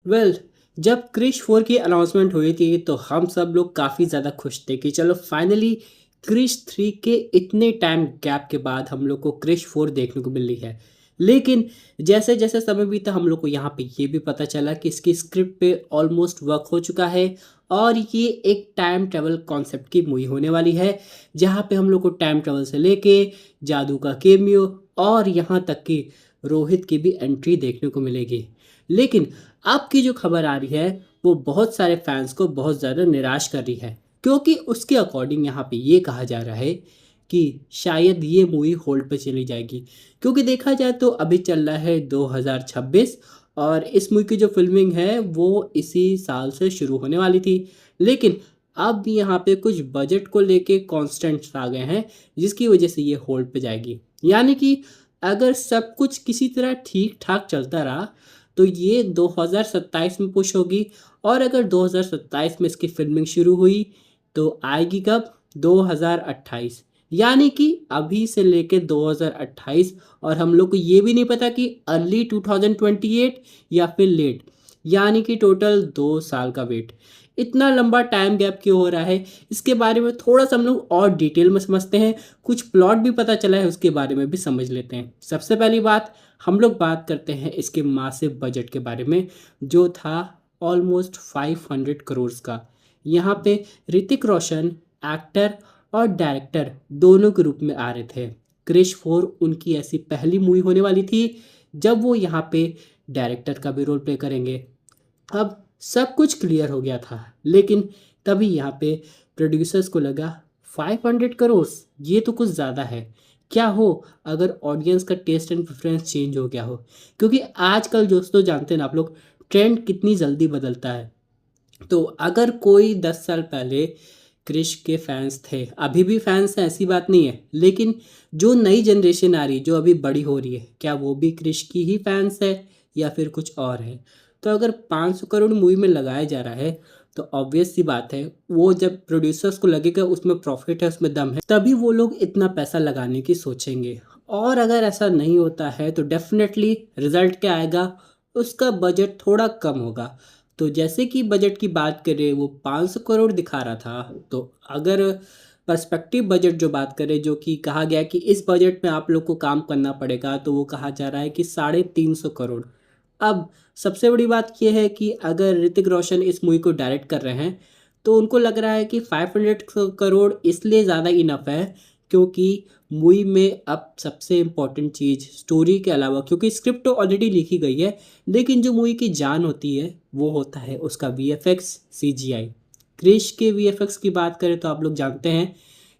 Well जब क्रिश 4 की announcement हुई थी तो हम सब लोग काफ़ी ज़्यादा खुश थे कि चलो फाइनली क्रिश 3 के इतने टाइम गैप के बाद हम लोग को क्रिश 4 देखने को मिली है। लेकिन जैसे जैसे समय बीता हम लोग को यहाँ पे ये भी पता चला कि इसकी स्क्रिप्ट पे ऑलमोस्ट वर्क हो चुका है और ये एक टाइम ट्रेवल कॉन्सेप्ट की मूवी होने वाली है, जहाँ पे हम लोग को टाइम ट्रेवल से लेके जादू का केमियो और यहाँ तक कि रोहित की भी एंट्री देखने को मिलेगी। लेकिन अब की जो खबर आ रही है वो बहुत सारे फैंस को बहुत ज़्यादा निराश कर रही है, क्योंकि उसके अकॉर्डिंग यहाँ पे ये कहा जा रहा है कि शायद ये मूवी होल्ड पे चली जाएगी। क्योंकि देखा जाए तो अभी चल रहा है 2026 और इस मूवी की जो फिल्मिंग है वो इसी साल से शुरू होने वाली थी। लेकिन अब यहाँ पे कुछ बजट को लेके कॉन्स्टेंट्स आ गए हैं, जिसकी वजह से ये होल्ड पे जाएगी। यानी कि अगर सब कुछ किसी तरह ठीक ठाक चलता रहा तो ये 2027 में पुश होगी, और अगर 2027 में इसकी फिल्मिंग शुरू हुई तो आएगी कब? 2028। यानी कि अभी से लेके 2028, और हम लोग को ये भी नहीं पता कि अर्ली 2028 या फिर लेट, यानी कि टोटल 2 साल का वेट। इतना लंबा टाइम गैप क्यों हो रहा है, इसके बारे में थोड़ा सा हम लोग और डिटेल में समझते हैं। कुछ प्लॉट भी पता चला है, उसके बारे में भी समझ लेते हैं। सबसे पहली बात, हम लोग बात करते हैं इसके मासिव बजट के बारे में, जो था ऑलमोस्ट 500 करोड़ का। यहाँ पे ऋतिक रोशन एक्टर और डायरेक्टर दोनों के रूप में आ रहे थे। क्रिश 4 उनकी ऐसी पहली मूवी होने वाली थी जब वो यहाँ पे डायरेक्टर का भी रोल प्ले करेंगे। अब सब कुछ क्लियर हो गया था, लेकिन तभी यहाँ पे प्रोड्यूसर्स को लगा 500 करोड़, ये तो कुछ ज़्यादा है। क्या हो अगर ऑडियंस का टेस्ट एंड प्रेफरेंस चेंज हो गया हो, क्योंकि आजकल दोस्तों जानते हैं ना आप लोग, ट्रेंड कितनी जल्दी बदलता है। तो अगर कोई 10 साल पहले क्रिश के फैंस थे, अभी भी फैंस हैं, ऐसी बात नहीं है, लेकिन जो नई जनरेशन आ रही है, जो अभी बड़ी हो रही है, क्या वो भी क्रिश की ही फैंस है या फिर कुछ और है? तो अगर 500 करोड़ मूवी में लगाया जा रहा है तो ऑब्वियस सी बात है, वो जब प्रोड्यूसर्स को लगेगा उसमें प्रॉफिट है, उसमें दम है, तभी वो लोग इतना पैसा लगाने की सोचेंगे। और अगर ऐसा नहीं होता है तो डेफिनेटली रिजल्ट क्या आएगा, उसका बजट थोड़ा कम होगा। तो जैसे कि बजट की बात करें वो 500 करोड़ दिखा रहा था, तो अगर पर्सपेक्टिव बजट जो बात करें, जो कि कहा गया कि इस बजट में आप लोग को काम करना पड़ेगा, तो वो कहा जा रहा है कि 350 करोड़। अब सबसे बड़ी बात यह है कि अगर ऋतिक रोशन इस मूवी को डायरेक्ट कर रहे हैं तो उनको लग रहा है कि 500 करोड़ इसलिए ज़्यादा इनफ है, क्योंकि मूवी में अब सबसे इम्पोर्टेंट चीज़ स्टोरी के अलावा, क्योंकि स्क्रिप्ट तो ऑलरेडी लिखी गई है, लेकिन जो मूवी की जान होती है वो होता है उसका वीएफएक्स, सीजीआई। क्रिश के वीएफएक्स की बात करें तो आप लोग जानते हैं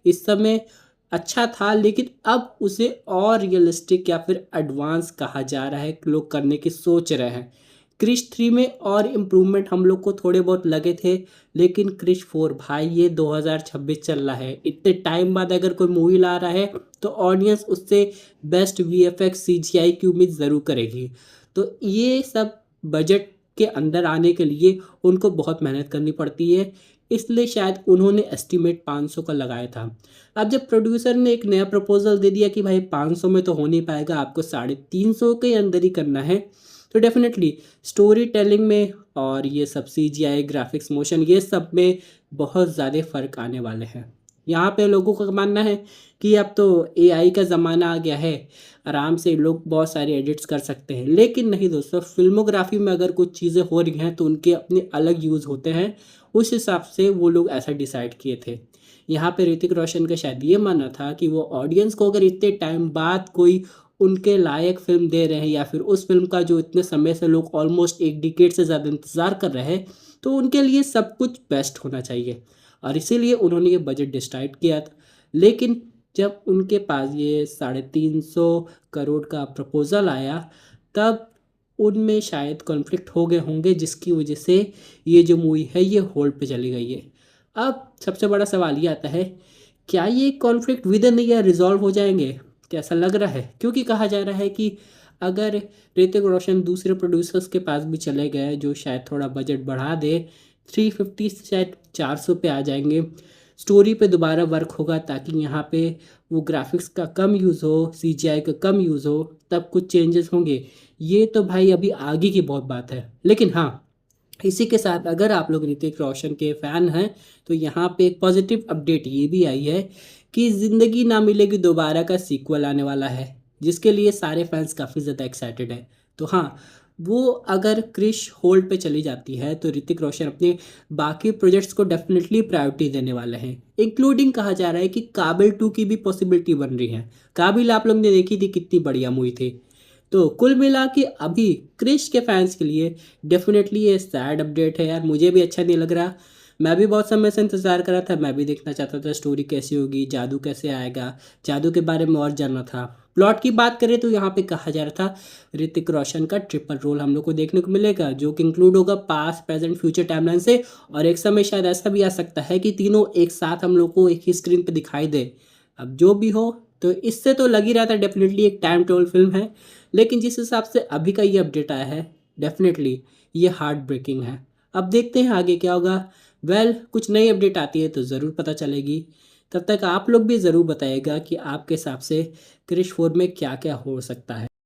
इस समय अच्छा था, लेकिन अब उसे और रियलिस्टिक या फिर एडवांस कहा जा रहा है, लोग करने की सोच रहे हैं। क्रिश 3 में और इम्प्रूवमेंट हम लोग को थोड़े बहुत लगे थे, लेकिन क्रिश 4 भाई ये 2026 चल रहा है, इतने टाइम बाद अगर कोई मूवी ला रहा है तो ऑडियंस उससे बेस्ट वीएफएक्स सीजीआई की उम्मीद ज़रूर करेगी। तो ये सब बजट के अंदर आने के लिए उनको बहुत मेहनत करनी पड़ती है, इसलिए शायद उन्होंने एस्टीमेट 500 का लगाया था। अब जब प्रोड्यूसर ने एक नया प्रपोजल दे दिया कि भाई 500 में तो हो नहीं पाएगा, आपको 350 के अंदर ही करना है, तो डेफिनेटली स्टोरी टेलिंग में और ये सब सीजीआई ग्राफिक्स मोशन ये सब में बहुत ज़्यादा फ़र्क आने वाले हैं। यहाँ पे लोगों का मानना है कि अब तो एआई का ज़माना आ गया है, आराम से लोग बहुत सारे एडिट्स कर सकते हैं, लेकिन नहीं दोस्तों, फिल्मोग्राफी में अगर कुछ चीज़ें हो रही हैं तो उनके अपने अलग यूज़ होते हैं। उस हिसाब से वो लोग ऐसा डिसाइड किए थे। यहाँ पे ऋतिक रोशन का शायद ये मानना था कि वो ऑडियंस को अगर इतने टाइम बाद कोई उनके लायक फ़िल्म दे रहे हैं, या फिर उस फ़िल्म का जो इतने समय से लोग ऑलमोस्ट 1 डिकेड से ज़्यादा इंतज़ार कर रहे हैं, तो उनके लिए सब कुछ बेस्ट होना चाहिए, और इसीलिए उन्होंने ये बजट डिसाइड किया था। लेकिन जब उनके पास ये 350 करोड़ का प्रपोज़ल आया, तब उनमें शायद कॉन्फ्लिक्ट हो गए होंगे, जिसकी वजह से ये जो मूवी है ये होल्ड पे चली गई है। अब सबसे बड़ा सवाल ये आता है, क्या ये conflict with in year resolve हो जाएंगे? कैसा लग रहा है? क्योंकि कहा जा रहा है कि अगर ऋतिक रोशन दूसरे प्रोड्यूसर्स के पास भी चले गए जो शायद थोड़ा बजट बढ़ा दे, 350 से शायद 400 पे आ जाएंगे, स्टोरी पे दोबारा वर्क होगा ताकि यहाँ पे वो ग्राफिक्स का कम यूज़ हो, सीजीआई का कम यूज़ हो, तब कुछ चेंजेस होंगे। ये तो भाई अभी आगे की बहुत बात है। लेकिन हाँ, इसी के साथ अगर आप लोग ऋतिक रोशन के फ़ैन हैं तो यहाँ पे एक पॉजिटिव अपडेट ये भी आई है कि ज़िंदगी ना मिलेगी दोबारा का सीक्वल आने वाला है, जिसके लिए सारे फैंस काफ़ी ज़्यादा एक्साइटेड हैं। तो हाँ, वो अगर क्रिश होल्ड पे चली जाती है तो ऋतिक रोशन अपने बाकी प्रोजेक्ट्स को डेफिनेटली प्रायोरिटी देने वाले हैं, इंक्लूडिंग कहा जा रहा है कि काबिल 2 की भी पॉसिबिलिटी बन रही है। काबिल आप लोग ने देखी थी, कितनी बढ़िया मूवी थी। तो कुल मिला के अभी क्रिश के फैंस के लिए डेफिनेटली ये सैड अपडेट है यार, मुझे भी अच्छा नहीं लग रहा। मैं भी बहुत समय से इंतज़ार कर रहा था, मैं भी देखना चाहता था स्टोरी कैसी होगी, जादू कैसे आएगा, जादू के बारे में और जानना था। प्लॉट की बात करें तो यहाँ पे कहा जा रहा था ऋतिक रोशन का ट्रिपल रोल हम लोग को देखने को मिलेगा, जो कि इंक्लूड होगा पास्ट प्रेजेंट फ्यूचर टाइमलाइन से। और एक समय शायद ऐसा भी आ सकता है कि तीनों एक साथ हम लोग को एक ही स्क्रीन पे दिखाई दे। अब जो भी हो, तो इससे तो लग ही रहा था डेफिनेटली एक टाइम ट्रेवल फिल्म है। लेकिन जिस हिसाब से अभी का ये अपडेट आया है, डेफिनेटली ये हार्ट ब्रेकिंग है। अब देखते हैं आगे क्या होगा। कुछ नई अपडेट आती है तो ज़रूर पता चलेगी। तब तक आप लोग भी ज़रूर बताइएगा कि आपके हिसाब से क्रिश 4 में क्या क्या हो सकता है।